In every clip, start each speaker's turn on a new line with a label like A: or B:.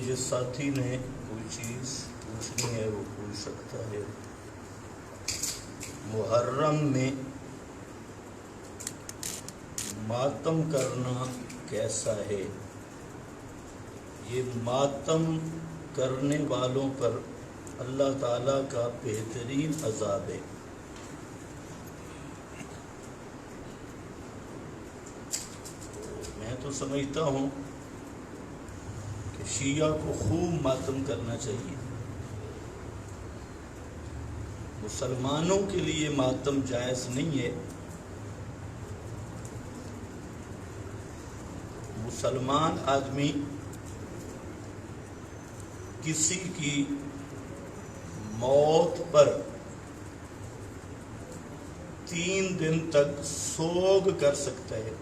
A: جس ساتھی نے کوئی چیز پوچھنی ہے وہ پوچھ سکتا ہے۔ محرم میں ماتم کرنا کیسا ہے؟ یہ ماتم کرنے والوں پر اللہ تعالیٰ کا بہترین عذاب ہے۔ میں تو سمجھتا ہوں کہ شیعہ کو خوب ماتم کرنا چاہیے۔ مسلمانوں کے لیے ماتم جائز نہیں ہے۔ مسلمان آدمی کسی کی موت پر 3 دن تک سوگ کر سکتا ہے،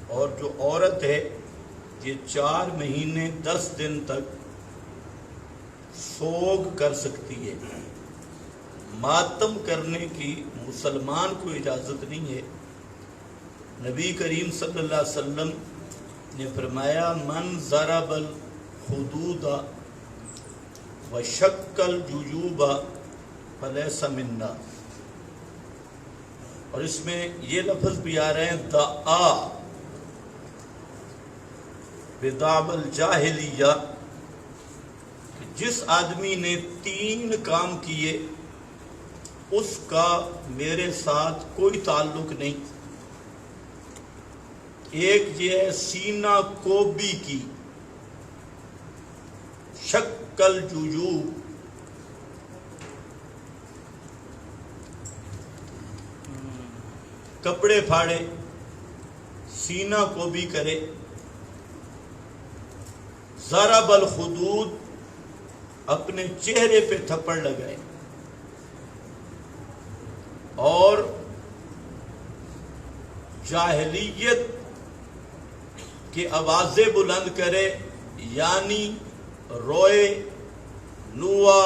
A: اور جو عورت ہے یہ 4 مہینے 10 دن تک سوگ کر سکتی ہے۔ ماتم کرنے کی مسلمان کو اجازت نہیں ہے۔ نبی کریم صلی اللہ علیہ وسلم نے فرمایا من ضرب الحدود وشق الجیوب فلیس منا، اور اس میں یہ لفظ بھی آ رہے ہیں دعا بدعوى الجاہلیہ، جس آدمی نے 3 کام کیے اس کا میرے ساتھ کوئی تعلق نہیں۔ ایک یہ ہے سینہ کوبی کی، شق الجیوب، کپڑے پھاڑے، سینہ کوبی کرے، ضرب الخدود، اپنے چہرے پہ تھپڑ لگائے، اور جاہلیت کی آوازیں بلند کرے، یعنی روئے، نوا،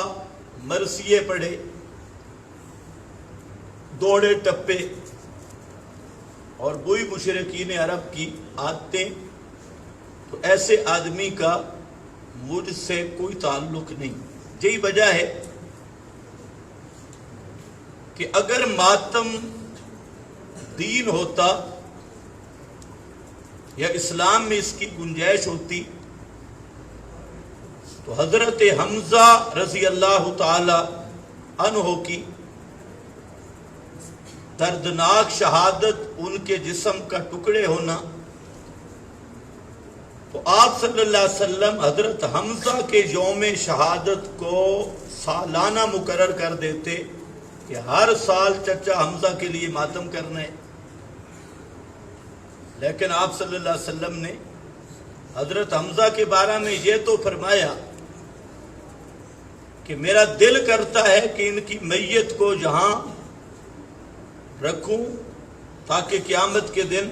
A: مرثیے پڑھے، دوڑے ٹپے، اور وہی مشرکین عرب کی عادتیں، تو ایسے آدمی کا مجھ سے کوئی تعلق نہیں۔ یہی وجہ ہے کہ اگر ماتم دین ہوتا یا اسلام میں اس کی گنجائش ہوتی تو حضرت حمزہ رضی اللہ تعالی عنہ کی دردناک شہادت، ان کے جسم کا ٹکڑے ہونا، تو آپ صلی اللہ علیہ وسلم حضرت حمزہ کے یوم شہادت کو سالانہ مقرر کر دیتے کہ ہر سال چچا حمزہ کے لیے ماتم کرنا ہے۔ لیکن آپ صلی اللہ علیہ وسلم نے حضرت حمزہ کے بارے میں یہ تو فرمایا کہ میرا دل کرتا ہے کہ ان کی میت کو یہاں رکھوں تاکہ قیامت کے دن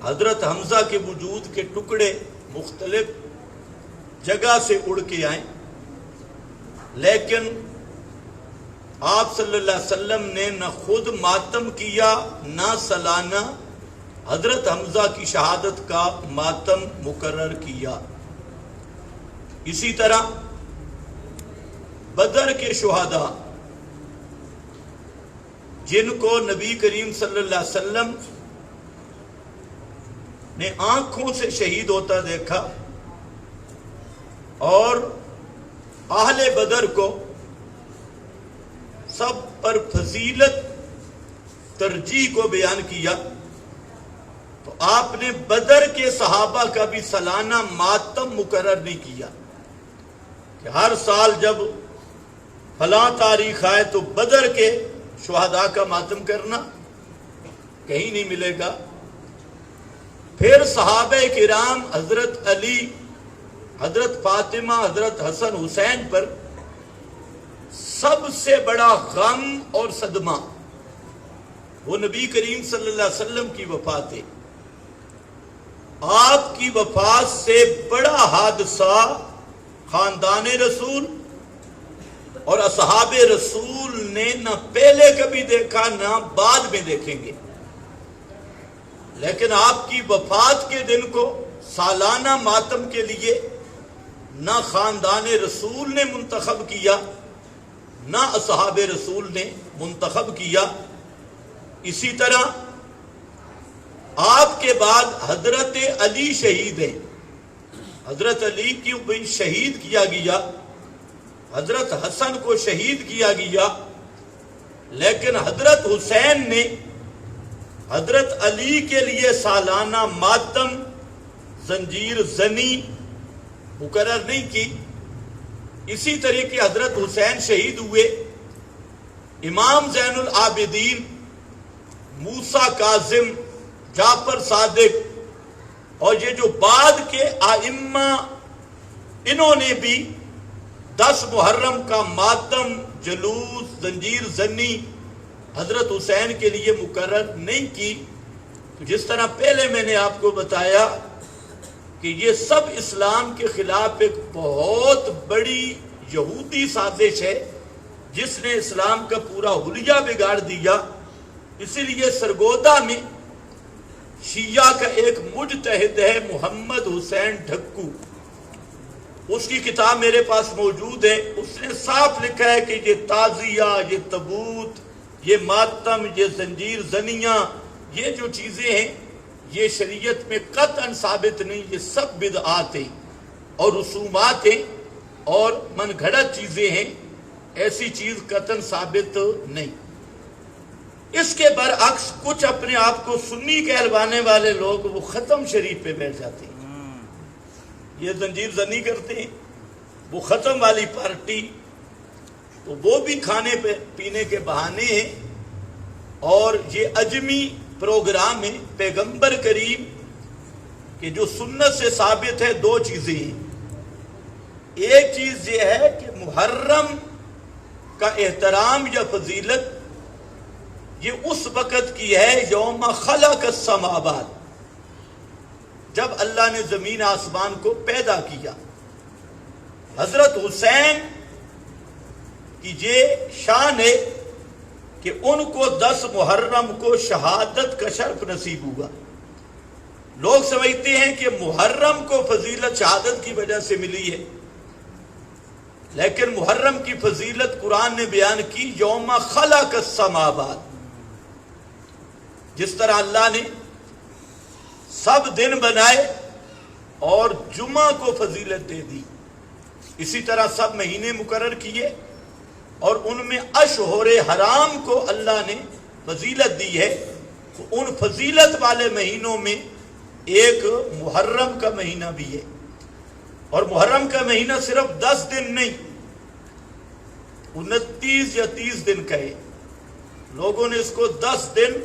A: حضرت حمزہ کے وجود کے ٹکڑے مختلف جگہ سے اڑ کے آئیں۔ لیکن آپ صلی اللہ علیہ وسلم نے نہ خود ماتم کیا نہ سالانہ حضرت حمزہ کی شہادت کا ماتم مقرر کیا۔ اسی طرح بدر کے شہداء، جن کو نبی کریم صلی اللہ علیہ وسلم نے آنکھوں سے شہید ہوتا دیکھا، اور اہل بدر کو سب پر فضیلت ترجیح کو بیان کیا، تو آپ نے بدر کے صحابہ کا بھی سالانہ ماتم مقرر نہیں کیا کہ ہر سال جب فلاں تاریخ آئے تو بدر کے شہداء کا ماتم کرنا، کہیں نہیں ملے گا۔ پھر صحابہ کرام حضرت علی، حضرت فاطمہ، حضرت حسن حسین پر سب سے بڑا غم اور صدمہ وہ نبی کریم صلی اللہ علیہ وسلم کی وفات ہے۔ آپ کی وفات سے بڑا حادثہ خاندان رسول اور اصحاب رسول نے نہ پہلے کبھی دیکھا نہ بعد میں دیکھیں گے۔ لیکن آپ کی وفات کے دن کو سالانہ ماتم کے لیے نہ خاندان رسول نے منتخب کیا نہ اصحاب رسول نے منتخب کیا۔ اسی طرح آپ کے بعد حضرت علی شہید ہیں، حضرت علی کی بھی شہید کیا گیا، حضرت حسن کو شہید کیا گیا، لیکن حضرت حسین نے حضرت علی کے لیے سالانہ ماتم زنجیر زنی مقرر نہیں کی۔ اسی طریقے حضرت حسین شہید ہوئے، امام زین العابدین، موسیٰ کاظم، جعفر صادق اور یہ جو بعد کے ائمہ، انہوں نے بھی 10 محرم کا ماتم، جلوس، زنجیر زنی حضرت حسین کے لیے مقرر نہیں کی۔ جس طرح پہلے میں نے آپ کو بتایا کہ یہ سب اسلام کے خلاف ایک بہت بڑی یہودی سازش ہے جس نے اسلام کا پورا حلیہ بگاڑ دیا۔ اسی لیے سرگودا میں شیعہ کا ایک مجتہد ہے محمد حسین ڈھکو، اس کی کتاب میرے پاس موجود ہے، اس نے صاف لکھا ہے کہ یہ تعزیہ، یہ تبوت، یہ ماتم، یہ زنجیر زنیاں، یہ جو چیزیں ہیں یہ شریعت میں قطعاً ثابت نہیں، یہ سب بدعات ہیں اور رسومات ہیں اور من گھڑت چیزیں ہیں، ایسی چیز قطعاً ثابت نہیں۔ اس کے برعکس کچھ اپنے آپ کو سنی کہلوانے والے لوگ وہ ختم شریف پہ بیٹھ جاتے ہیں، یہ زنجیر زنی کرتے ہیں، وہ ختم والی پارٹی، تو وہ بھی کھانے پینے کے بہانے ہیں۔ اور یہ اجمی پروگرام ہے پیغمبر کریم کہ جو سنت سے ثابت ہے، 2 چیزیں ہیں۔ ایک چیز یہ ہے کہ محرم کا احترام یا فضیلت یہ اس وقت کی ہے یوم خلق السماوات، جب اللہ نے زمین آسمان کو پیدا کیا۔ حضرت حسین کی یہ شان ہے کہ ان کو 10 محرم کو شہادت کا شرف نصیب ہوا۔ لوگ سمجھتے ہیں کہ محرم کو فضیلت شہادت کی وجہ سے ملی ہے، لیکن محرم کی فضیلت قرآن نے بیان کی یوم خلق السماوات۔ جس طرح اللہ نے سب دن بنائے اور جمعہ کو فضیلت دے دی، اسی طرح سب مہینے مقرر کیے اور ان میں اشہر حرام کو اللہ نے فضیلت دی ہے۔ تو ان فضیلت والے مہینوں میں ایک محرم کا مہینہ بھی ہے، اور محرم کا مہینہ صرف 10 دن نہیں، 29 یا 30 دن کا ہے۔ لوگوں نے اس کو 10 دن،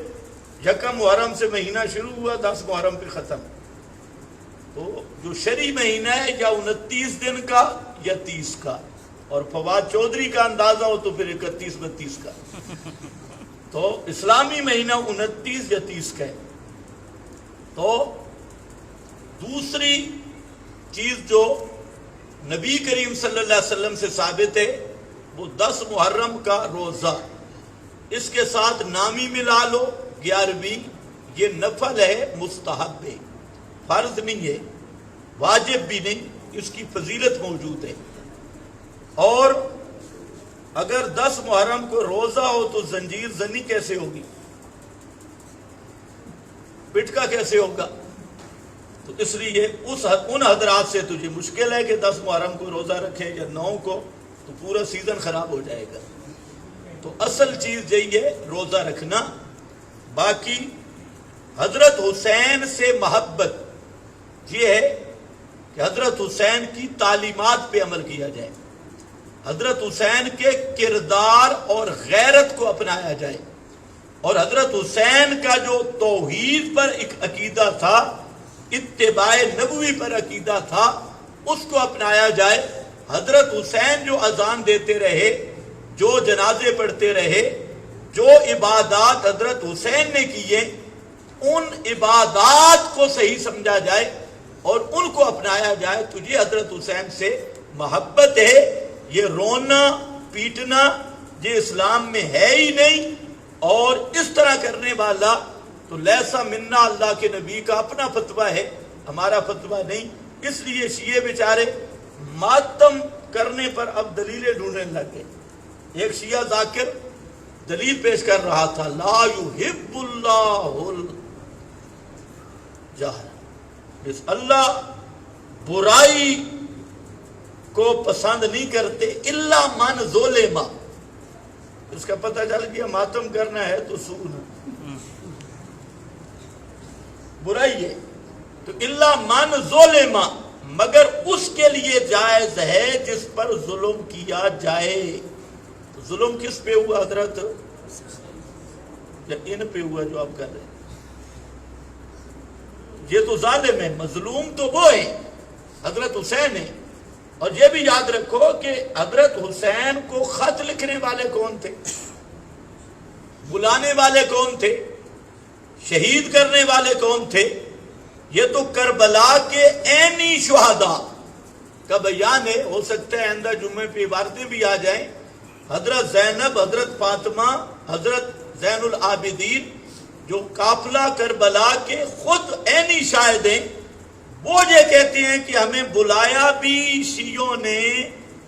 A: یکم محرم سے مہینہ شروع ہوا، 10 محرم پہ ختم، تو جو شرعی مہینہ ہے یا 29 دن کا یا 30 کا، اور فواد چودھری کا اندازہ ہو تو پھر 31-32 کا، تو اسلامی مہینہ 29 یا 30 کا ہے۔ تو دوسری چیز جو نبی کریم صلی اللہ علیہ وسلم سے ثابت ہے وہ 10 محرم کا روزہ، اس کے ساتھ نامی ملا لو 11ویں، یہ نفل ہے، مستحب ہے، فرض نہیں ہے، واجب بھی نہیں، اس کی فضیلت موجود ہے۔ اور اگر 10 محرم کو روزہ ہو تو زنجیر زنی کیسے ہوگی، پٹکا کیسے ہوگا؟ تو اس لیے ان حضرات سے تجھے مشکل ہے کہ 10 محرم کو روزہ رکھے یا 9 کو، تو پورا سیزن خراب ہو جائے گا۔ تو اصل چیز یہی ہے روزہ رکھنا۔ باقی حضرت حسین سے محبت یہ ہے کہ حضرت حسین کی تعلیمات پہ عمل کیا جائے، حضرت حسین کے کردار اور غیرت کو اپنایا جائے، اور حضرت حسین کا جو توحید پر ایک عقیدہ تھا، اتباع نبوی پر عقیدہ تھا، اس کو اپنایا جائے۔ حضرت حسین جو اذان دیتے رہے، جو جنازے پڑھتے رہے، جو عبادات حضرت حسین نے کیے، ان عبادات کو صحیح سمجھا جائے اور ان کو اپنایا جائے۔ تجھے حضرت حسین سے محبت ہے، یہ رونا پیٹنا یہ اسلام میں ہے ہی نہیں، اور اس طرح کرنے والا تو لیسا منا اللہ کے نبی کا اپنا فتویٰ ہے، ہمارا فتویٰ نہیں. اس لیے شیعہ بیچارے ماتم کرنے پر اب دلیلیں ڈھونڈنے لگ گئے. ایک شیعہ ذاکر دلیل پیش کر رہا تھا، لا یحب اللہ الجہر، اللہ برائی کو پسند نہیں کرتے الا من ظلم. اس کا پتہ چل گیا ماتم کرنا ہے تو سونا برائی ہے. تو الا من ظلم، مگر اس کے لیے جائز ہے جس پر ظلم کیا جائے. تو ظلم کس پہ ہوا حضرت؟ ان پہ ہوا جو آپ کر رہے ہیں. یہ تو ظالم ہے، مظلوم تو وہ ہے حضرت حسین ہے. اور یہ بھی یاد رکھو کہ حضرت حسین کو خط لکھنے والے کون تھے، بلانے والے کون تھے، شہید کرنے والے کون تھے؟ یہ تو کربلا کے عینی شہداء کا بیان ہے. ہو سکتا ہے آئندہ جمعے پہ عبارتیں بھی آ جائیں. حضرت زینب، حضرت فاطمہ، حضرت زین العابدین جو قافلہ کربلا کے خود عینی شاہد ہیں، وہ یہ کہتے ہیں کہ ہمیں بلایا بھی شیعوں نے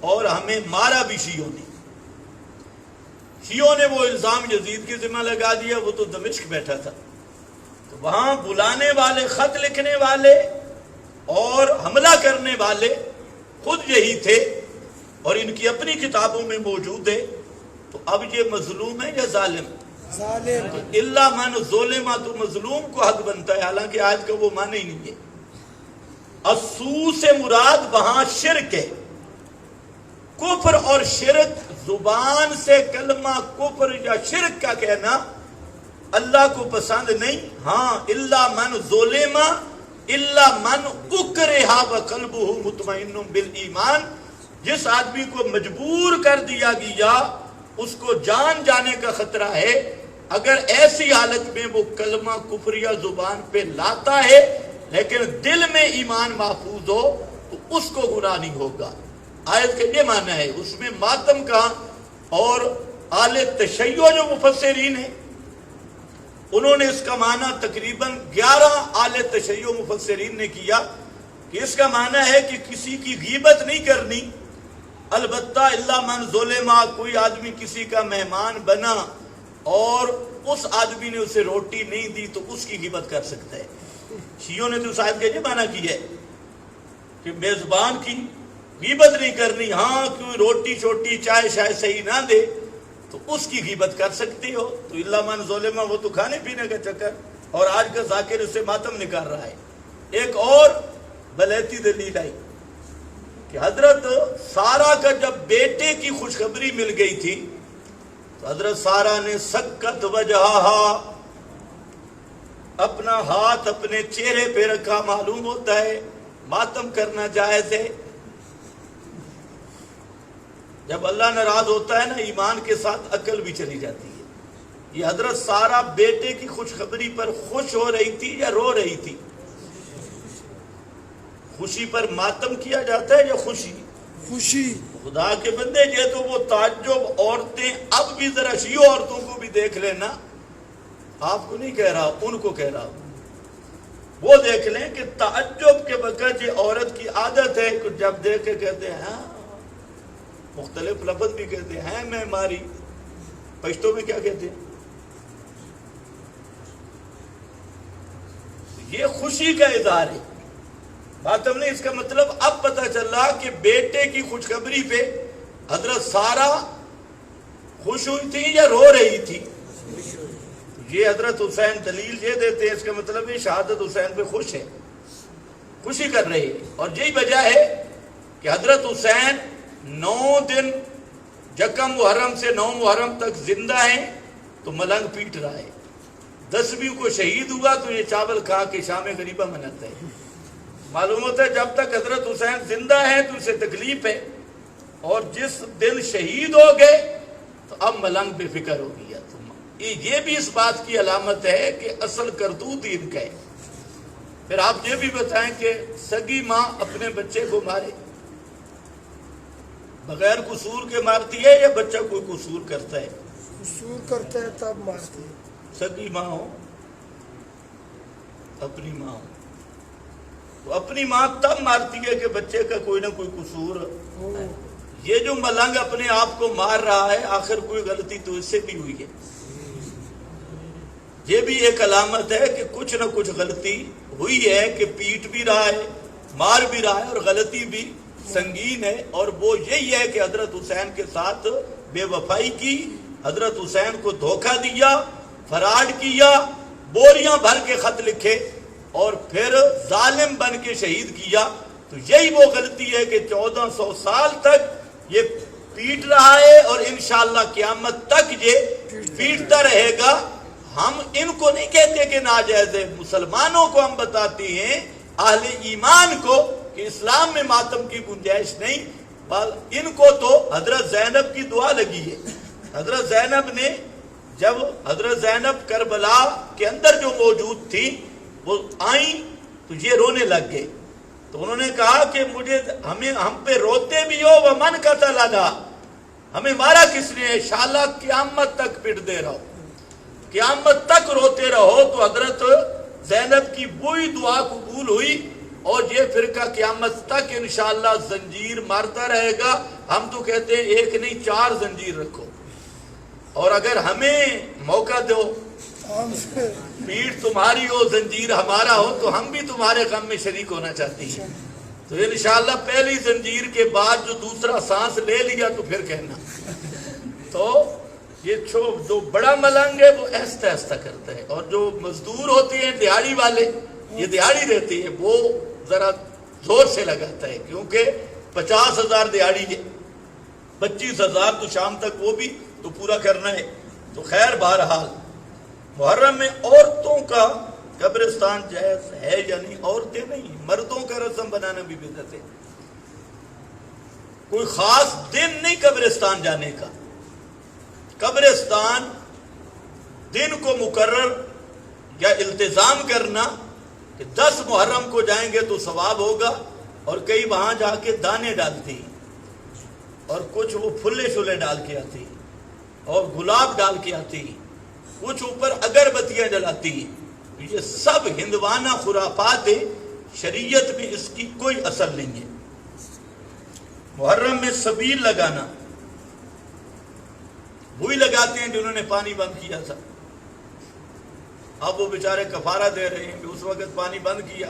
A: اور ہمیں مارا بھی شیعوں نے. شیعوں نے وہ الزام یزید کی ذمہ لگا دیا، وہ تو دمشق بیٹھا تھا. تو وہاں بلانے والے، خط لکھنے والے اور حملہ کرنے والے خود یہی تھے، اور ان کی اپنی کتابوں میں موجود ہے. تو اب یہ مظلوم ہے یا ظالم؟ ظالم. الا من ظلم، تو مظلوم کو حق بنتا ہے، حالانکہ آج کا وہ معنی ہی نہیں ہے. السو سے مراد وہاں شرک ہے. کفر اور شرک، زبان سے کلمہ کفر یا شرک کا کہنا اللہ کو پسند نہیں. ہاں الا من ظلم، الا من اکرہ وقلبہ مطمئن بالایمان، جس آدمی کو مجبور کر دیا گیا اس کو جان جانے کا خطرہ ہے. اگر ایسی حالت میں وہ کلمہ کفر یا زبان پہ لاتا ہے لیکن دل میں ایمان محفوظ ہو تو اس کو گناہ نہیں ہوگا. آیت کا یہ معنی ہے. اس میں ماتم کا اور آل تشیع جو مفسرین ہیں انہوں نے اس کا معنی تقریباً 11 آل تشیع مفسرین نے کیا کہ اس کا معنی ہے کہ کسی کی غیبت نہیں کرنی. البتہ الا من ظلم، کوئی آدمی کسی کا مہمان بنا اور اس آدمی نے اسے روٹی نہیں دی تو اس کی غیبت کر سکتا ہے. شیعوں نے تو شاید یہ معنی کی ہے کہ میزبان کی غیبت نہیں کرنی. ہاں کوئی روٹی چھوٹی چائے شائے صحیح نہ دے تو اس کی غیبت کر سکتی ہو. تو الا من ظلم وہ تو کھانے پینے کا چکر، اور آج کا ذاکر اس سے ماتم نکال رہا ہے. ایک اور بلیتی دلیل آئی کہ حضرت سارا کا جب بیٹے کی خوشخبری مل گئی تھی تو حضرت سارا نے سکت وجہہا، اپنا ہاتھ اپنے چہرے پہ رکھا. معلوم ہوتا ہے ماتم کرنا جائز ہے. جب اللہ ناراض ہوتا ہے نا، ایمان کے ساتھ عقل بھی چلی جاتی ہے. یہ حضرت سارا بیٹے کی خوشخبری پر خوش ہو رہی تھی یا رو رہی تھی؟ خوشی پر ماتم کیا جاتا ہے یا خوشی؟ خوشی. خدا کے بندے، یہ تو وہ تعجب عورتیں، اب بھی ذرا شیعہ عورتوں کو بھی دیکھ لینا، آپ کو نہیں کہہ رہا، ان کو کہہ رہا ہوں. وہ دیکھ لیں کہ تعجب کے وقت یہ عورت کی عادت ہے کہ جب دیکھ کے کہتے ہیں، ہاں مختلف لفظ بھی کہتے ہیں، میں ماری، پشتوں میں کیا کہتے ہیں؟ یہ خوشی کا اظہار ہے. ماتم نہیں. اس کا مطلب اب پتہ چلا کہ بیٹے کی خوشخبری پہ حضرت سارا خوش ہوئی تھی یا رو رہی تھی؟ یہ حضرت حسین دلیل یہ دیتے ہیں، اس کا مطلب یہ شہادت حسین پہ خوش ہے، خوشی کر رہی ہے. اور یہی وجہ ہے کہ حضرت حسین 9 دن یکم محرم سے 9 محرم تک زندہ ہیں تو ملنگ پیٹ رہا ہے. 10ویں کو شہید ہوا تو یہ چاول کھا کے شام غریبہ مناتا ہے. معلوم ہوتا ہے جب تک حضرت حسین زندہ ہے تو اسے تکلیف ہے، اور جس دن شہید ہو گئے تو اب ملنگ بے فکر ہو گیا. یہ بھی اس بات کی علامت ہے کہ اصل کرتوت ان کا ہے. پھر آپ یہ بھی بتائیں کہ سگی ماں اپنے بچے کو مارے، بغیر قصور کے مارتی ہے یا بچہ کوئی قصور کرتا ہے؟
B: قصور کرتا ہے تب مارتی ہے.
A: سگی ماں ہو اپنی ماں ہو. تو اپنی ماں تب مارتی ہے کہ بچے کا کوئی نہ کوئی قصور ہے. یہ جو ملنگ اپنے آپ کو مار رہا ہے آخر کوئی غلطی تو اس سے بھی ہوئی ہے. یہ بھی ایک علامت ہے کہ کچھ نہ کچھ غلطی ہوئی ہے کہ پیٹ بھی رہا ہے, مار بھی رہا ہے, اور غلطی بھی سنگین ہے. اور وہ یہی ہے کہ حضرت حسین کے ساتھ بے وفائی کی, حضرت حسین کو دھوکہ دیا, فراڈ کیا, بوریاں بھر کے خط لکھے اور پھر ظالم بن کے شہید کیا. تو یہی وہ غلطی ہے کہ 1400 سال تک یہ پیٹ رہا ہے اور انشاءاللہ قیامت تک یہ پیٹتا رہے گا. ہم ان کو نہیں کہتے کہ ناجائز ہے, مسلمانوں کو ہم بتاتے ہیں, اہل ایمان کو, کہ اسلام میں ماتم کی گنجائش نہیں. ان کو تو حضرت زینب کی دعا لگی ہے. حضرت زینب نے, جب حضرت زینب کربلا کے اندر جو موجود تھی وہ آئیں تو یہ رونے لگ گئے. تو انہوں نے کہا کہ ہم پہ روتے بھی ہو ومن قتلنا, ہمیں مارا کس نے, انشاءاللہ قیامت تک پٹتے رہو, قیامت تک روتے رہو. تو حضرت زینب کی وہی دعا قبول ہوئی اور یہ فرقہ قیامت تک انشاءاللہ زنجیر مارتا رہے گا. ہم تو کہتے ہیں ایک نہیں 4 زنجیر رکھو, اور اگر ہمیں موقع دو, پیٹ تمہاری ہو زنجیر ہمارا ہو, تو ہم بھی تمہارے غم میں شریک ہونا چاہتے ہیں. تو انشاءاللہ پہلی زنجیر کے بعد جو دوسرا سانس لے لیا تو پھر کہنا. تو یہ جو بڑا ملنگ ہے وہ ایستا ایستا کرتا ہے, اور جو مزدور ہوتے ہیں دیہاڑی والے, یہ دیہاڑی رہتے ہیں, وہ ذرا زور سے لگاتا ہے, کیونکہ 50,000 دیہاڑی ہے, 25,000 تو شام تک وہ بھی تو پورا کرنا ہے. تو خیر بہرحال محرم میں عورتوں کا قبرستان جائز ہے یا نہیں؟ عورتیں نہیں, مردوں کا رسم بنانا بھی بدعت ہے. کوئی خاص دن نہیں قبرستان جانے کا. قبرستان دن کو مقرر یا التزام کرنا کہ 10 محرم کو جائیں گے تو ثواب ہوگا, اور کئی وہاں جا کے دانے ڈالتی اور کچھ وہ پھلے شلے ڈال کے آتی اور گلاب ڈال کے آتی, کچھ اوپر اگربتیاں جلاتی. یہ سب ہندوانہ خرافات ہیں, شریعت میں اس کی کوئی اثر نہیں ہے. محرم میں سبیل لگانا وہی لگاتے ہیں جنہوں نے پانی بند کیا تھا. اب وہ بیچارے کفارہ دے رہے ہیں کہ اس وقت پانی بند کیا,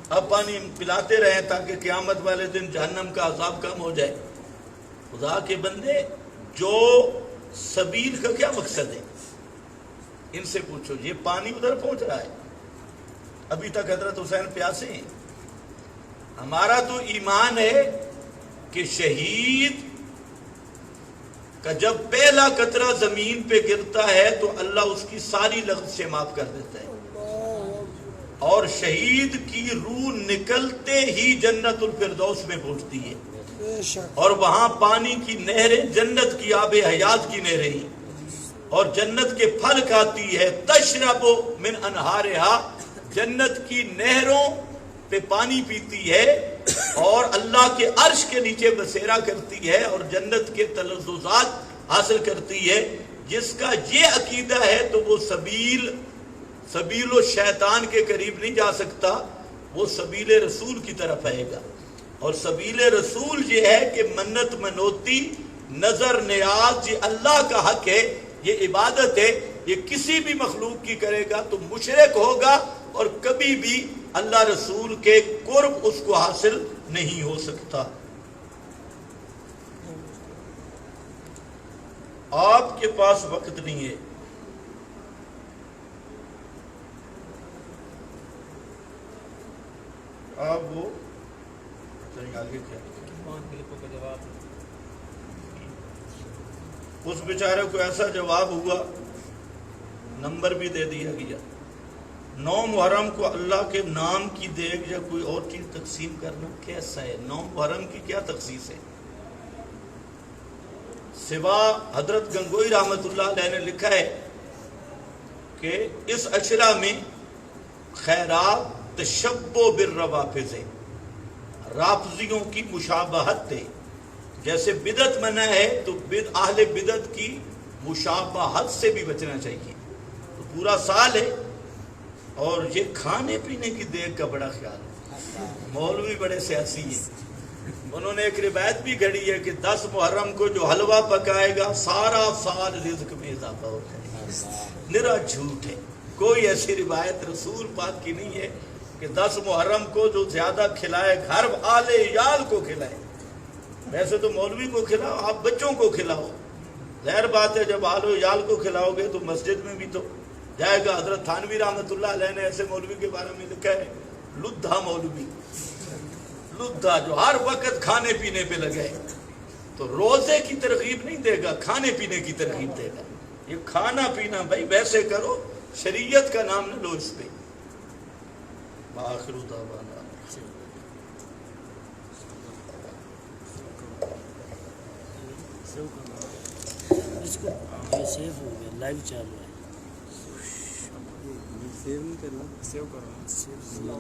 A: اب پانی پلاتے رہیں تاکہ قیامت والے دن جہنم کا عذاب کم ہو جائے. خدا کے بندے, جو سبیل کا کیا مقصد ہے ان سے پوچھو. یہ پانی ادھر پہنچ رہا ہے, ابھی تک حضرت حسین پیاسے ہیں. ہمارا تو ایمان ہے کہ شہید کا جب پہلا قطرہ زمین پہ گرتا ہے تو اللہ اس کی ساری لغزشیں معاف کر دیتا ہے, اور شہید کی روح نکلتے ہی جنت الفردوس میں پہنچتی ہے, اور وہاں پانی کی نہریں جنت کی آب حیات کی نہریں, اور جنت کے پھل کھاتی ہے. تشرب من انہارہا, جنت کی نہروں پہ پانی پیتی ہے, اور اللہ کے عرش کے نیچے بسیرا کرتی ہے, اور جنت کے تلذذات حاصل کرتی ہے. جس کا یہ عقیدہ ہے تو وہ سبیل و شیطان کے قریب نہیں جا سکتا, وہ سبیل رسول کی طرف آئے گا. اور سبیل رسول یہ ہے کہ منت منوتی, نظر نیاز, یہ اللہ کا حق ہے, یہ عبادت ہے. یہ کسی بھی مخلوق کی کرے گا تو مشرک ہوگا, اور کبھی بھی اللہ رسول کے قرب اس کو حاصل نہیں ہو سکتا. آپ کے پاس وقت نہیں ہے, آپ وہ آگے کیا اس بیچارے کو ایسا جواب ہوا, نمبر بھی دے دیا گیا. 9 محرم کو اللہ کے نام کی دیگ یا کوئی اور چیز تقسیم کرنا کیسا ہے؟ 9 محرم کی کیا تخصیص ہے؟ سوا حضرت گنگوئی رحمت اللہ علیہ نے لکھا ہے کہ اس عشرہ میں خیرات تشبہ بالروافض ہے, رافضیوں کی مشابہت ہے. جیسے بدعت منع ہے تو اہل بدعت کی مشابہت سے بھی بچنا چاہیے. تو پورا سال ہے اور یہ کھانے پینے کی دیکھ کا بڑا خیال ہے. مولوی بڑے سیاسی ہیں. انہوں نے ایک روایت بھی گھڑی ہے کہ 10 محرم کو جو حلوہ پکائے گا سارا سال رزق میں اضافہ ہو جائے گا. نرا جھوٹ ہے. کوئی ایسی روایت رسول پاک کی نہیں ہے کہ 10 محرم کو جو زیادہ کھلائے گھر آل عیال کو کھلائے. ویسے تو مولوی کو کھلاؤ, آپ بچوں کو کھلاؤ. ظاہر بات ہے جب آل عیال کو کھلاؤ گے تو مسجد میں بھی تو جائے گا. حضرت تھانوی رحمۃ اللہ علیہ نے ایسے مولوی کے بارے میں لکھا ہے, لدھا مولوی, لدھا جو ہر وقت کھانے پینے پہ لگے. تو روزے کی ترغیب نہیں دے گا, کھانے پینے کی ترغیب دے گا. یہ کھانا پینا بھائی ویسے کرو, شریعت کا نام نہ لو اس پہ. آخر دعوانا
B: اس کو یہ سیو ہو گیا, لائیو چالو ہے.
C: سیو نہیں کرنا, سیو کرنا.